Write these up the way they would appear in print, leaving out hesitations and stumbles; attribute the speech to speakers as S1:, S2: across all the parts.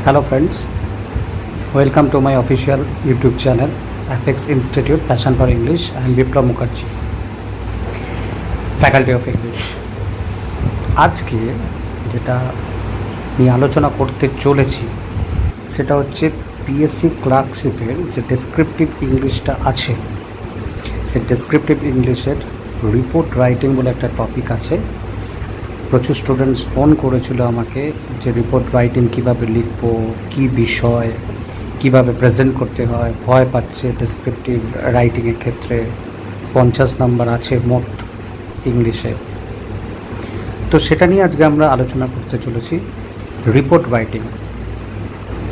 S1: Hello friends, welcome to my official YouTube channel Apex Institute Passion for English. I am Biplab Mukherjee, Faculty of English. আজকে যেটা নিয়ে আলোচনা করতে চলেছি সেটা হচ্ছে পিএসসি ক্লার্কশিপের যে ডেসক্রিপটিভ ইংলিশটা আছে, সেই ডেসক্রিপটিভ ইংলিশের রিপোর্ট রাইটিং বলে একটা টপিক আছে। প্রচুর স্টুডেন্টস ফোন করেছিল আমাকে যে রিপোর্ট রাইটিং কীভাবে লিখব, কী বিষয়, কীভাবে প্রেজেন্ট করতে হয়, ভয় পাচ্ছে ডেসক্রিপটিভ রাইটিংয়ের ক্ষেত্রে। 50 নাম্বার আছে মোট ইংলিশে। তো সেটা নিয়ে আজকে আমরা আলোচনা করতে চলেছি। রিপোর্ট রাইটিং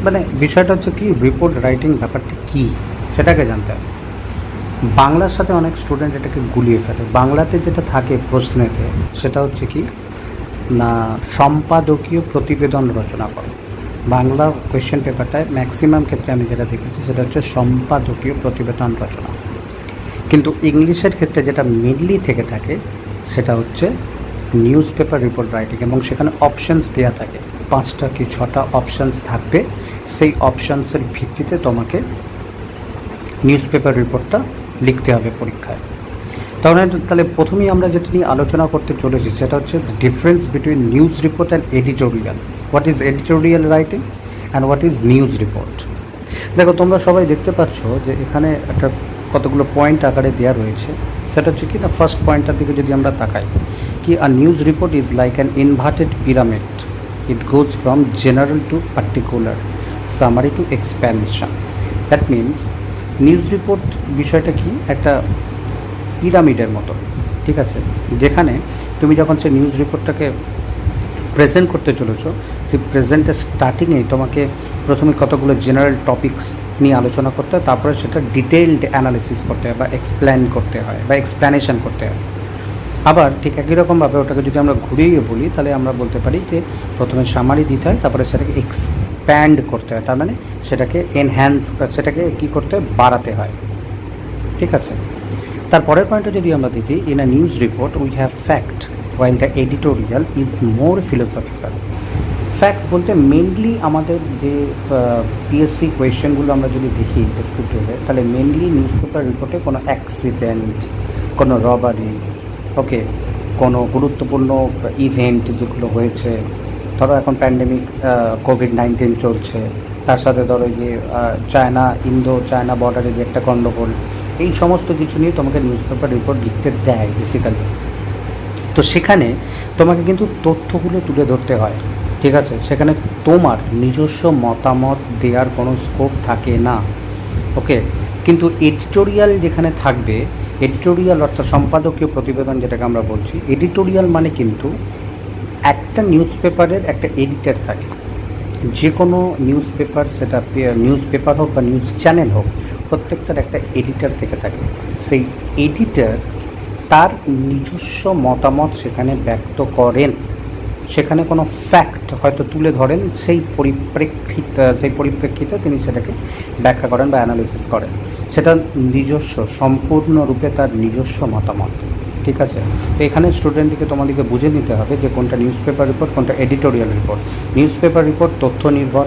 S1: মানে বিষয়টা হচ্ছে কি, রিপোর্ট রাইটিং ব্যাপারটা কী সেটাকে জানতে হবে। বাংলার সাথে অনেক স্টুডেন্ট এটাকে গুলিয়ে ফেলে। বাংলাতে যেটা থাকে প্রশ্নেতে সেটা হচ্ছে কি না, সম্পাদকীয় প্রতিবেদন রচনা করো। বাংলা কোয়েশ্চেন পেপারটায় ম্যাক্সিমাম ক্ষেত্রে আমি যেটা দেখেছি সেটা হচ্ছে সম্পাদকীয় প্রতিবেদন রচনা। কিন্তু ইংলিশের ক্ষেত্রে যেটা মেনলি থেকে থাকে সেটা হচ্ছে নিউজ পেপার রিপোর্ট রাইটিং, এবং সেখানে অপশানস দেওয়া থাকে, 5টা কি 6টা অপশানস থাকবে। সেই অপশানসের ভিত্তিতে তোমাকে নিউজ পেপার রিপোর্টটা লিখতে হবে পরীক্ষায়। তাহলে প্রথমেই আমরা যেটা নিয়ে আলোচনা করতে চলেছি সেটা হচ্ছে difference between news report and editorial. What is editorial writing and what is news report. দেখো, তোমরা সবাই দেখতে পাচ্ছ যে এখানে একটা কতগুলো পয়েন্ট আকারে দেওয়া রয়েছে। সেটা হচ্ছে কি না, ফার্স্ট পয়েন্টটার দিকে যদি আমরা তাকাই, কি a news report is like an inverted pyramid. It goes from general to particular, summary to expansion. That means news report বিষয়টা কি, একটা পিরামিডের মতো, ঠিক আছে, যেখানে তুমি যখন সেই নিউজ রিপোর্টটাকে প্রেজেন্ট করতে চলেছো, সেই প্রেজেন্টের স্টার্টিংয়েই তোমাকে প্রথমে কতগুলো জেনারেল টপিকস নিয়ে আলোচনা করতে হয়, তারপরে সেটা ডিটেইলড অ্যানালিসিস করতে হয় বা এক্সপ্লেন করতে হয় বা এক্সপ্লেনেশন করতে হয়। আবার ঠিক একই রকমভাবে ওটাকে যদি আমরা ঘুরিয়ে বলি তাহলে আমরা বলতে পারি যে প্রথমে সামারি দিতে হয়, তারপরে সেটাকে এক্সপ্যান্ড করতে হয়, তার মানে সেটাকে এনহ্যান্স, সেটাকে কী করতে হয়, বাড়াতে হয়, ঠিক আছে। তারপরের পয়েন্টে যদি আমরা দেখি, in a news report we have fact while the editorial is more philosophical. Fact বলতে মেনলি আমাদের যে পিএসসি কোয়েশ্চেনগুলো আমরা যদি দেখি ডেসক্রিপটিভে, তাহলে মেনলি নিউজ পেপার রিপোর্টে কোনো অ্যাক্সিডেন্ট, কোনো রবারি, ওকে, কোনো গুরুত্বপূর্ণ ইভেন্ট যেগুলো হয়েছে, ধরো এখন প্যান্ডেমিক কোভিড-19 চলছে, তার সাথে ধরো যে ইন্দো চায়না বর্ডারে যে একটা গণ্ডগোল, এই সমস্ত কিছু নিয়ে তোমাকে নিউজ পেপার রিপোর্ট লিখতে দেয় বেসিক্যালি। তো সেখানে তোমাকে কিন্তু তথ্যগুলো তুলে ধরতে হয়, ঠিক আছে। সেখানে তোমার নিজস্ব মতামত দেওয়ার কোনো স্কোপ থাকে না, ওকে। কিন্তু এডিটোরিয়াল যেখানে থাকবে, এডিটোরিয়াল অর্থাৎ সম্পাদকীয় প্রতিবেদন যেটাকে আমরা বলছি, এডিটোরিয়াল মানে কিন্তু একটা নিউজ পেপারের একটা এডিটর থাকে। যে কোনো নিউজ পেপার, সেটা নিউজ পেপার হোক বা নিউজ চ্যানেল হোক, প্রত্যেকটার একটা এডিটর থেকে থাকে। সেই এডিটর তার নিজস্ব মতামত সেখানে ব্যক্ত করেন, সেখানে কোনো ফ্যাক্ট হয়তো তুলে ধরেন, সেই পরিপ্রেক্ষিতে তিনি সেটাকে ব্যাখ্যা করেন বা অ্যানালিসিস করেন। সেটা নিজস্ব, সম্পূর্ণরূপে তার নিজস্ব মতামত, ঠিক আছে। তো এখানে স্টুডেন্টদিকে তোমাদেরকে বুঝে নিতে হবে যে কোনটা নিউজ পেপার রিপোর্ট, কোনটা editorial report. News paper report তথ্য নির্ভর,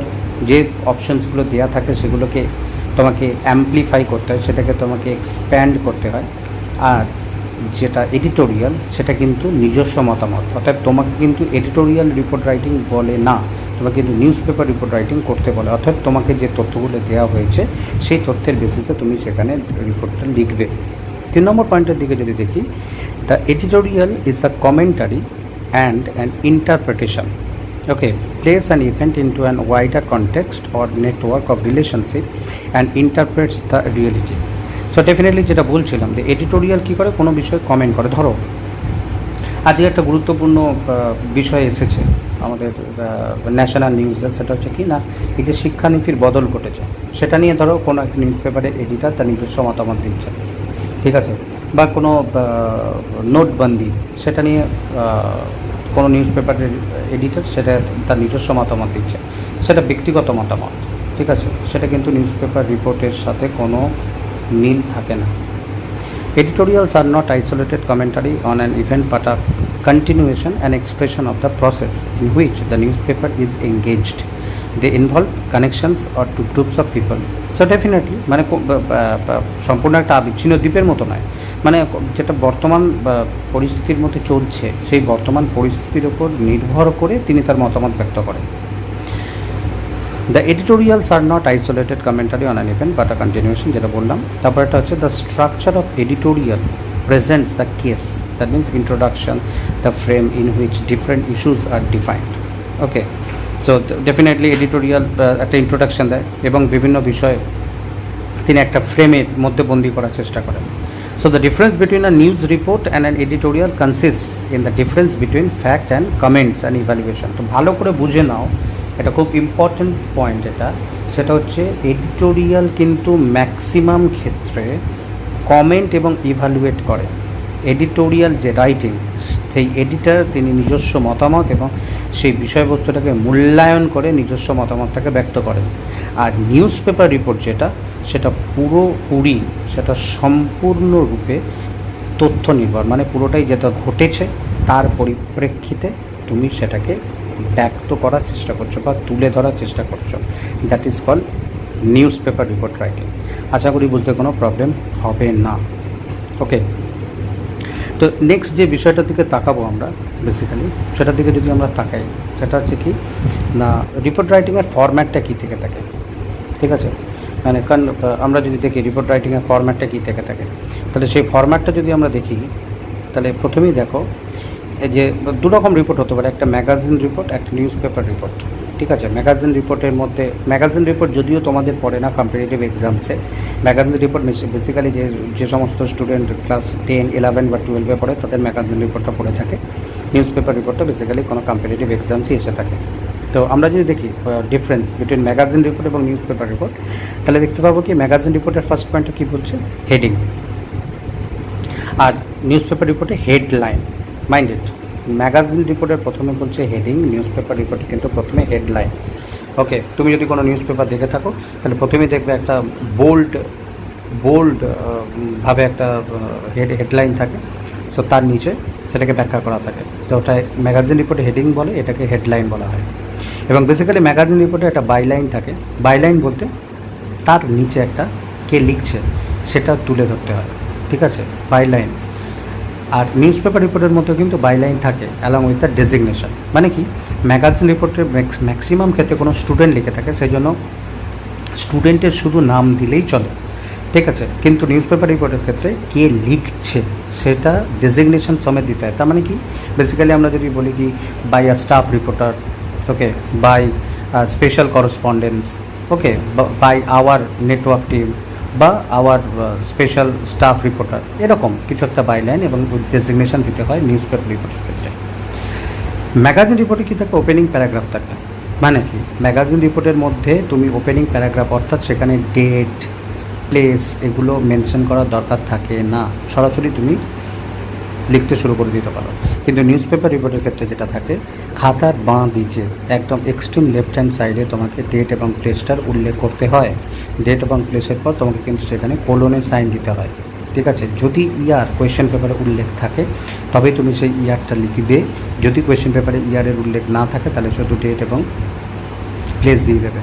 S1: যে অপশানসগুলো দেওয়া থাকে সেগুলোকে তোমাকে অ্যাম্পলিফাই করতে হয়, সেটাকে তোমাকে এক্সপ্যান্ড করতে হয়। আর যেটা এডিটোরিয়াল সেটা কিন্তু নিজস্ব মতামত, অর্থাৎ তোমাকে কিন্তু এডিটোরিয়াল রিপোর্ট রাইটিং বলে না, তোমাকে কিন্তু নিউজ পেপার রিপোর্ট রাইটিং করতে বলে। অর্থাৎ তোমাকে যে তথ্যগুলো দেওয়া হয়েছে সেই তথ্যের বেসিসে তুমি সেখানে রিপোর্টটা লিখবে। 3 নম্বর পয়েন্টের দিকে যদি দেখি, the editorial is the commentary and an interpretation, okay, place an event into an wider context or network of relationship and interprets the reality. So definitely যেটা বলছিলাম যে এডিটোরিয়াল কী করে, কোনো বিষয়ে কমেন্ট করে। ধরো আজকে একটা গুরুত্বপূর্ণ বিষয় এসেছে আমাদের ন্যাশনাল নিউজে, সেটা হচ্ছে কি না, এই যে শিক্ষানীতির বদল ঘটেছে, সেটা নিয়ে ধরো কোনো একটা নিউজ পেপারের এডিটার তার নিজস্ব মতামত দিচ্ছে, ঠিক আছে। বা কোনো নোটবন্দি, সেটা নিয়ে কোনো নিউজ পেপারের এডিটার সেটা তার নিজস্ব মতামত দিচ্ছে, সেটা ব্যক্তিগত মতামত, ঠিক আছে। সেটা কিন্তু নিউজ পেপার রিপোর্টের সাথে কোনো মিল থাকে না। Editorials are not isolated commentary on an event but a continuation and expression of the process in which the newspaper is engaged. They involve connections or two groups of people. So definitely মানে সম্পূর্ণ একটা বিচ্ছিন্ন দ্বীপের মতো নয়, মানে যেটা বর্তমান পরিস্থিতির মধ্যে চলছে সেই বর্তমান পরিস্থিতির ওপর নির্ভর করে তিনি তার মতামত ব্যক্ত করেন। The editorials are not isolated commentary on an event but a continuation, যেটা বললাম। তারপর একটা হচ্ছে the structure of editorial presents the case, that means introduction, the frame in which different issues are defined. Okay, so definitely editorial একটা introduction দেয় এবং বিভিন্ন বিষয়ে তিনি একটা ফ্রেমের মধ্যে বন্দি করার চেষ্টা করেন। So the difference between a news report and an editorial consists in the difference between fact and comments and evaluation. তো ভালো করে বুঝে নাও, এটা খুব ইম্পর্টেন্ট পয়েন্ট। এটা সেটা হচ্ছে এডিটোরিয়াল কিন্তু ম্যাক্সিমাম ক্ষেত্রে কমেন্ট এবং ইভ্যালুয়েট করে। এডিটোরিয়াল যে রাইটিং, সেই এডিটার তিনি নিজস্ব মতামত এবং সেই বিষয়বস্তুটাকে মূল্যায়ন করে নিজস্ব মতামতটাকে ব্যক্ত করেন। আর নিউজ পেপার রিপোর্ট যেটা, সেটা পুরোপুরি সেটা সম্পূর্ণরূপে তথ্য নির্ভর, মানে পুরোটাই যেটা ঘটেছে তার পরিপ্রেক্ষিতে তুমি সেটাকে ব্যক্ত করার চেষ্টা করছো বা তুলে ধরার চেষ্টা করছো। That is called newspaper report writing. আশা করি বুঝতে কোনো প্রবলেম হবে না। ওকে, তো নেক্সট যে বিষয়টার দিকে তাকাবো আমরা বেসিক্যালি, সেটার দিকে যদি আমরা তাকাই, সেটা হচ্ছে কি না, রিপোর্ট রাইটিংয়ের ফরম্যাটটা কী থেকে থাকে। ঠিক আছে, মানে কারণ আমরা যদি দেখি রিপোর্ট রাইটিংয়ের ফরম্যাটটা কী থেকে থাকে, তাহলে সেই ফরম্যাটটা যদি আমরা দেখি, তাহলে প্রথমেই দেখো এই যে দু রকম রিপোর্ট হতে পারে, একটা ম্যাগাজিন রিপোর্ট, একটা নিউজ পেপার রিপোর্ট। ঠিক আছে, ম্যাগাজিন রিপোর্টের মধ্যে, ম্যাগাজিন রিপোর্ট যদিও তোমাদের পড়ে না কম্পিটিটিভ এক্সামসে, ম্যাগাজিন রিপোর্ট বেসিক্যালি যে সমস্ত স্টুডেন্ট ক্লাস 10, 11 বা 12-এ পড়ে তাদের ম্যাগাজিন রিপোর্টটা পড়ে থাকে। নিউজ পেপার রিপোর্টটা বেসিক্যালি কোনো কম্পিটিটিভ এক্সামসই এসে থাকে। তো আমরা যদি দেখি ডিফারেন্স বিটুইন ম্যাগাজিন রিপোর্ট এবং নিউজ পেপার রিপোর্ট, তাহলে দেখতে পাবো কি ম্যাগাজিন রিপোর্টের ফার্স্ট পয়েন্টটা কী বলছে, হেডিং, আর নিউজ পেপার রিপোর্টে হেডলাইন। মাইন্ডেড, ম্যাগাজিন রিপোর্টের প্রথমে বলছে হেডিং, নিউজ পেপার রিপোর্টে কিন্তু প্রথমে হেডলাইন। ওকে, তুমি যদি কোনো নিউজ পেপার দেখে থাকো তাহলে প্রথমেই দেখবে একটা বোল্ড ভাবে একটা হেডলাইন থাকে, সো তার নিচে সেটাকে ব্যাখ্যা করা থাকে। তো ওটা ম্যাগাজিন রিপোর্টে হেডিং বলে, এটাকে হেডলাইন বলা হয়। এবং বেসিক্যালি ম্যাগাজিন রিপোর্টে একটা বাইলাইন থাকে। বাইলাইন বলতে তার নিচে একটা কে লিখছে সেটা তুলে ধরতে হয়। ঠিক আছে, বাইলাইন। আর নিউজ পেপার রিপোর্টের মধ্যে কিন্তু বাইলাইন থাকে অ্যালং উইথ দ্য ডেজিগনেশন। মানে কি, ম্যাগাজিন রিপোর্টের ম্যাক্সিমাম ক্ষেত্রে কোনো স্টুডেন্ট লিখে থাকে, সেই জন্য স্টুডেন্টের শুধু নাম দিলেই চলে। ঠিক আছে, কিন্তু নিউজ পেপার রিপোর্টের ক্ষেত্রে কে লিখছে সেটা ডেজিগনেশন সমেত দিতে হয়। তার মানে কি, বেসিক্যালি আমরা যদি বলি কি by a staff reporter, okay, by special correspondence, okay, by our network team বা আওয়ার স্পেশাল স্টাফ রিপোর্টার, এরকম কিছু একটা বাইলাইন এবং ডেজিগনেশন দিতে হয় নিউজ পেপার রিপোর্টের ক্ষেত্রে। ম্যাগাজিন রিপোর্টে কী থাকে, ওপেনিং প্যারাগ্রাফ থাকে। মানে কি, ম্যাগাজিন রিপোর্টের মধ্যে তুমি ওপেনিং প্যারাগ্রাফ, অর্থাৎ সেখানে ডেট, প্লেস এগুলো মেনশন করার দরকার থাকে না, সরাসরি তুমি লিখতে শুরু করে দিতে পারো। কিন্তু নিউজ পেপার রিপোর্টের ক্ষেত্রে যেটা থাকে, খাতার বাঁ দিকে একদম এক্সট্রিম লেফট হ্যান্ড সাইডে তোমাকে ডেট এবং প্লেসটার উল্লেখ করতে হয়। ডেট এবং প্লেসের পর তোমাকে কিন্তু সেখানে কোলনের সাইন দিতে হয়। ঠিক আছে, যদি ইয়ার কোয়েশ্চেন পেপারে উল্লেখ থাকে তবে তুমি সেই ইয়ারটা লিখবে, যদি কোয়েশ্চেন পেপারে ইয়ারের উল্লেখ না থাকে তাহলে শুধু ডেট এবং প্লেস দিয়ে দেবে।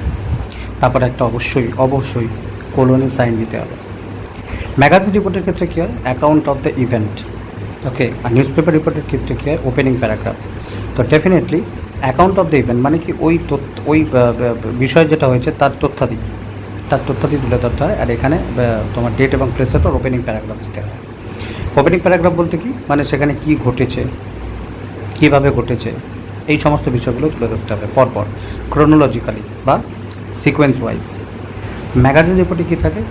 S1: তারপর একটা অবশ্যই কোলনের সাইন দিতে হবে। ম্যাগাজিন রিপোর্টের ক্ষেত্রে কী হয়, account of the event. Okay, আর নিউজ পেপার রিপোর্টের ক্ষেত্রে কী হয়, ওপেনিং প্যারাগ্রাফ। তো definitely account of the event মানে কি, ওই বিষয় যেটা হয়েছে তার তথ্যাদি তুলে ধরতে হয়। আর এখানে তোমার ডেট এবং প্লেসের পর ওপেনিং প্যারাগ্রাফ দিতে হয়। ওপেনিং প্যারাগ্রাফ বলতে কি, মানে সেখানে কি ঘটেছে, কীভাবে ঘটেছে, এই সমস্ত বিষয়গুলো তুলে ধরতে হবে পরপর, ক্রোনোলজিক্যালি বা সিকোয়েন্স ওয়াইজ। ম্যাগাজিন রিপোর্টে কী থাকে,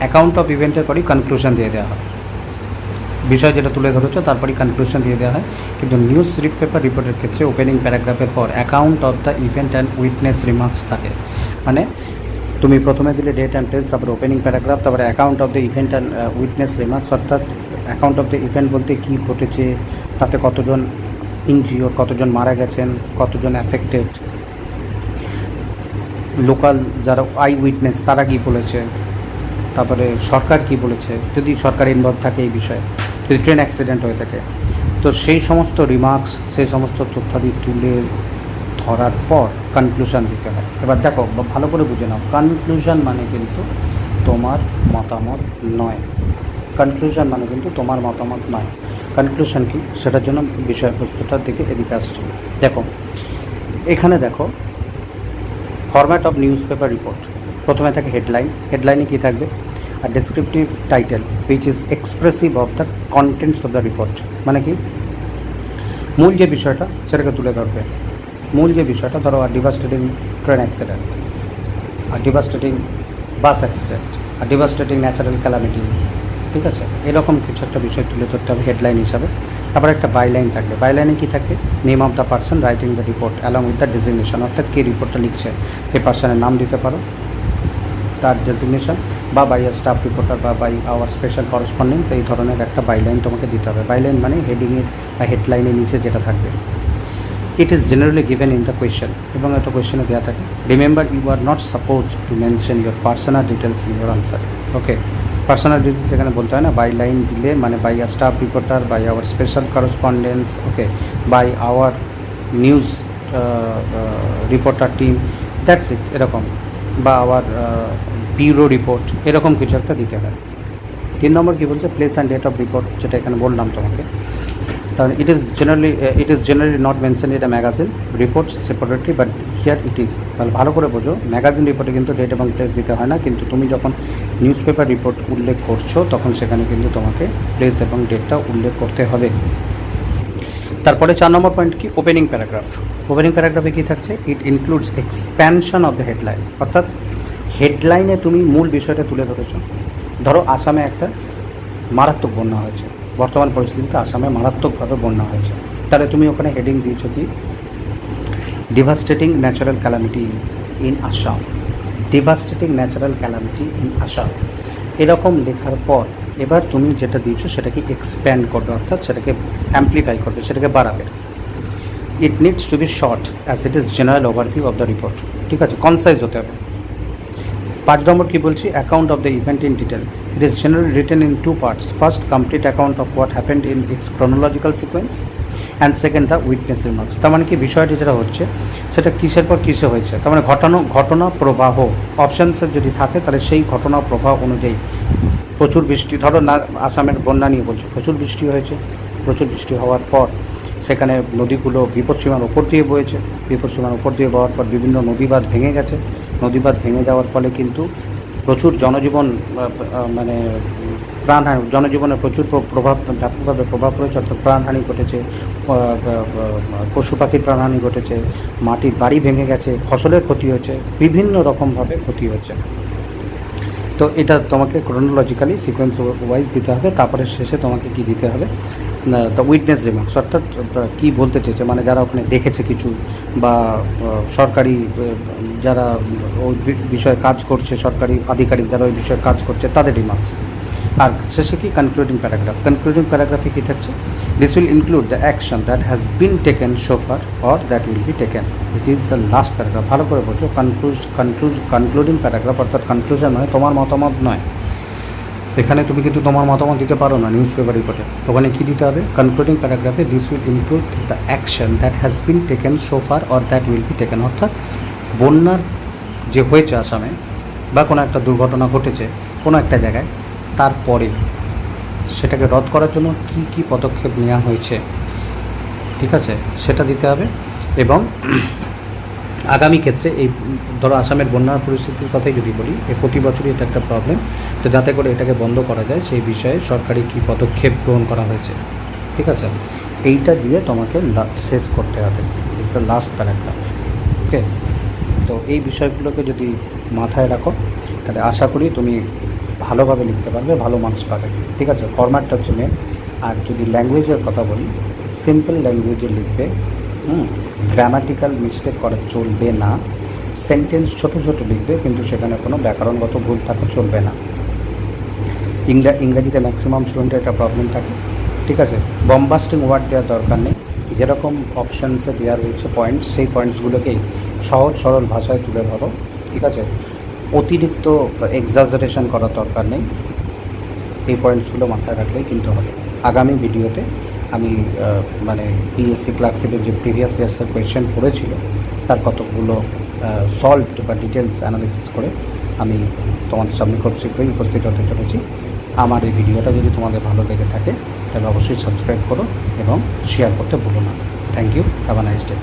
S1: অ্যাকাউন্ট অফ ইভেন্টের পরই কনক্লুশন দিয়ে দেওয়া হয়, বিষয় যেটা তুলে ধরেছো তারপরই কনক্লুশন দিয়ে দেওয়া হয়। কিন্তু নিউজ পেপার রিপোর্টের ক্ষেত্রে ওপেনিং প্যারাগ্রাফের পর account of the event and witness remarks থাকে। মানে তুমি প্রথমে দিলে ডেট অ্যান্ড প্লেস, তারপরে ওপেনিং প্যারাগ্রাফ, তারপরে account of the event and witness remarks, অর্থাৎ অ্যাকাউন্ট অফ দ্য ইভেন্ট বলতে কী ঘটেছে, তাতে কতজন ইনজিওর, কতজন মারা গেছেন, কতজন অ্যাফেক্টেড, লোকাল যারা আই উইটনেস তারা কী বলেছে, তারপরে সরকার কী বলেছে, যদি সরকার ইনভলভ থাকে এই বিষয়ে, যদি ট্রেন অ্যাক্সিডেন্ট হয়ে থাকে, তো সেই সমস্ত রিমার্কস, সেই সমস্ত তথ্যাদি তুলে ধরার পর কনক্লুশন দিতে হয়। এবার দেখো ভালো করে বুঝে নাও, কনক্লুশন মানে কিন্তু তোমার মতামত নয়। কনক্লুশন মানে কিন্তু তোমার মতামত নয়। কনক্লুশন কি, সেটার জন্য বিষয়বস্তুটার দিকে এদিকে আসছে। দেখো এখানে দেখো, format of newspaper report, প্রথমে থাকে হেডলাইন। হেডলাইনে কী থাকবে? আর descriptive title which is expressive of the contents of the report. মানে কি, মূল যে বিষয়টা সেটাকে তুলে ধরবে। মূল যে বিষয়টা, ধরো আর ডিভাস্টেটিং ট্রেন অ্যাক্সিডেন্ট, আর ডিভাস্টেটিং বাস অ্যাক্সিডেন্ট, আর ডিভাস্টেটিং ন্যাচারাল ক্যালামিটি, ঠিক আছে, এরকম কিছু একটা বিষয় তুলে ধরতে হবে হেডলাইন হিসাবে। তারপর একটা বাইলাইন থাকবে। বাইলাইনে কী থাকবে? Name of the person writing the report along with the designation, অর্থাৎ কে রিপোর্টটা লিখছে সেই পার্সনের নাম দিতে পারো, তার ডেজিগনেশন, বা বাই আ স্টাফ রিপোর্টার বা বাই আওয়ার স্পেশাল করসপন্ডেন্ট, এই ধরনের একটা বাইলাইন তোমাকে দিতে হবে। বাইলাইন মানে হেডিংয়ের বা হেডলাইনের নিচে যেটা থাকবে। It is generally given in the question, এবং একটা কোয়েশ্চেনে দেওয়া থাকে। Remember you are not suppose to mention your personal details in your answer. Okay, personal details এখানে বলতে হয় না, বাই লাইন দিলে মানে by a staff reporter, by our special correspondence, okay, by our news reporter team, that's it, এরকম, বা hour bureau report, এরকম কিছু একটা দিতে হয়। 3 নম্বর কী বলছে? Place and date of report, যেটা এখানে বললাম তোমাকে। তাহলে it is generally not mention in a magazine report separately, but here it is. তাহলে ভালো করে বোঝো, ম্যাগাজিন রিপোর্টে কিন্তু ডেট এবং প্লেস দিতে হয় না, কিন্তু তুমি যখন নিউজ পেপার রিপোর্ট উল্লেখ করছো তখন সেখানে কিন্তু তোমাকে প্লেস এবং ডেটটা উল্লেখ করতে হবে। তারপরে 4 নম্বর পয়েন্ট কি? Opening paragraph. ওপেনিং প্যারাগ্রাফে কী থাকছে? It includes expansion of the headline, অর্থাৎ হেডলাইনে তুমি মূল বিষয়টা তুলে ধরেছো। ধরো আসামে একটা মারাত্মক বন্যা হয়েছে, বর্তমান পরিস্থিতিতে আসামে মারাত্মকভাবে বন্যা হয়েছে, তাহলে তুমি ওখানে হেডিং দিয়েছো কি? Devastating natural calamity in Assam. Devastating natural calamity in Assam, এরকম লেখার পর এবার তুমি যেটা দিয়েছো সেটাকে এক্সপ্যান্ড করবে, অর্থাৎ সেটাকে অ্যাম্প্লিফাই করবে, সেটাকে বাড়াবে। It needs to be short as it is general overview of the report, ঠিক আছে, কনসাইজ হতে হবে। 5 নম্বর কী বলছি? Account of the event in detail. It is generally written in 2 parts. First, complete account of what happened in its chronological sequence, and second, the witness remarks. তার মানে কি, বিষয়টি যেটা হচ্ছে সেটা কিসের পর কিসে হয়েছে, তার মানে ঘটনা প্রবাহ অপশানসের যদি থাকে তাহলে সেই ঘটনা প্রবাহ অনুযায়ী। প্রচুর বৃষ্টি, ধরো না আসামের বন্যা নিয়ে বলছো, প্রচুর বৃষ্টি হয়েছে, প্রচুর বৃষ্টি হওয়ার পর সেখানে নদীগুলো বিপদসীমার ওপর দিয়ে বয়েছে, বিপদসীমার ওপর দিয়ে বওয়ার পর বিভিন্ন নদীবাঁধ ভেঙে গেছে। নদীবাঁধ ভেঙে যাওয়ার ফলে কিন্তু প্রচুর জনজীবন মানে প্রাণহানি, জনজীবনের প্রচুর ব্যাপকভাবে প্রভাব পড়েছে, অর্থাৎ প্রাণহানি ঘটেছে, পশু পাখির প্রাণহানি ঘটেছে, মাটির বাড়ি ভেঙে গেছে, ফসলের ক্ষতি হয়েছে, বিভিন্ন রকমভাবে ক্ষতি হয়েছে। তো এটা তোমাকে ক্রোনোলজিক্যালি সিকোয়েন্স ওয়াইজ দিতে হবে। তারপরে শেষে তোমাকে কি দিতে হবে? দ্য উইটনেস রিমার্কস, অর্থাৎ কী বলতে চেয়েছে, মানে যারা ওখানে দেখেছে কিছু, বা সরকারি যারা ওই বিষয়ে কাজ করছে, সরকারি আধিকারিক যারা ওই বিষয়ে কাজ করছে তাদের রিমার্কস। আর শেষে কি? Concluding paragraph. কনক্লুডিং প্যারাগ্রাফে কী থাকছে? This will include the action that has been taken so far or that will be taken. It is the last paragraph. ভালো করে বোঝো, কনক্লুডিং প্যারাগ্রাফ অর্থাৎ কনক্লুশন নয়, তোমার মতামত নয়। এখানে তুমি কিন্তু তোমার মতামত দিতে পারো না নিউজ পেপার রিপোর্টে। ওখানে কী দিতে হবে? কনক্লুডিং প্যারাগ্রাফে this will include the action that has been taken so far or that will be taken, অর্থাৎ বন্যার যে হয়েছে আসামে, বা কোনো একটা দুর্ঘটনা ঘটেছে কোনো একটা জায়গায়, তারপরে সেটাকে রদ করার জন্য কি কি পদক্ষেপ নেওয়া হয়েছে, ঠিক আছে, সেটা দিতে হবে। এবং আগামী ক্ষেত্রে এই ধরো আসামের বন্যার পরিস্থিতির কথাই যদি বলি, প্রতি বছরই এটা একটা প্রবলেম, তো যাতে করে এটাকে বন্ধ করা যায় সেই বিষয়ে সরকারি কী পদক্ষেপ গ্রহণ করা হয়েছে, ঠিক আছে, এইটা দিয়ে তোমাকে শেষ করতে হবে। It's the last paragraph. Okay, তো এই বিষয়গুলোকে যদি মাথায় রাখো তাহলে আশা করি তুমি ভালোভাবে লিখতে পারবে, ভালো মার্কস পাবে, ঠিক আছে। ফরম্যাটটা হচ্ছে মেন। আর যদি ল্যাঙ্গুয়েজের কথা বলি, সিম্পল ল্যাঙ্গুয়েজে লিখবে, গ্রামাটিক্যাল মিস্টেক করা চলবে না, সেন্টেন্স ছোট ছোট লিখবে, কিন্তু সেখানে কোনো ব্যাকরণগত ভুল থাকা চলবে না। ইংরাজিতে ম্যাক্সিমাম স্টুডেন্টের একটা প্রবলেম থাকে, ঠিক আছে। বম্বাস্টিং ওয়ার্ড দেওয়ার দরকার নেই, যেরকম অপশানসে দেওয়া রয়েছে পয়েন্টস, সেই পয়েন্টসগুলোকেই সহজ সরল ভাষায় তুলে ধরো, ঠিক আছে। অতিরিক্ত এক্সাজারেশন করার দরকার নেই, এই পয়েন্টসগুলো মাথায় রাখলেই কিন্তু হবে। আগামী ভিডিওতে আমি মানে পিএসসি ক্লার্কশিপের যে প্রিভিয়াস ইয়ার্সের কোয়েশ্চেন পড়েছিল তার কতগুলো সলভড বা ডিটেলস অ্যানালিসিস করে আমি তোমাদের সামনে খুব শীঘ্রই উপস্থিত হতে চলেছি। আমার এই ভিডিওটা যদি তোমাদের ভালো লেগে থাকে তাহলে অবশ্যই সাবস্ক্রাইব করো এবং শেয়ার করতে ভুলো না। Thank you, have a nice day.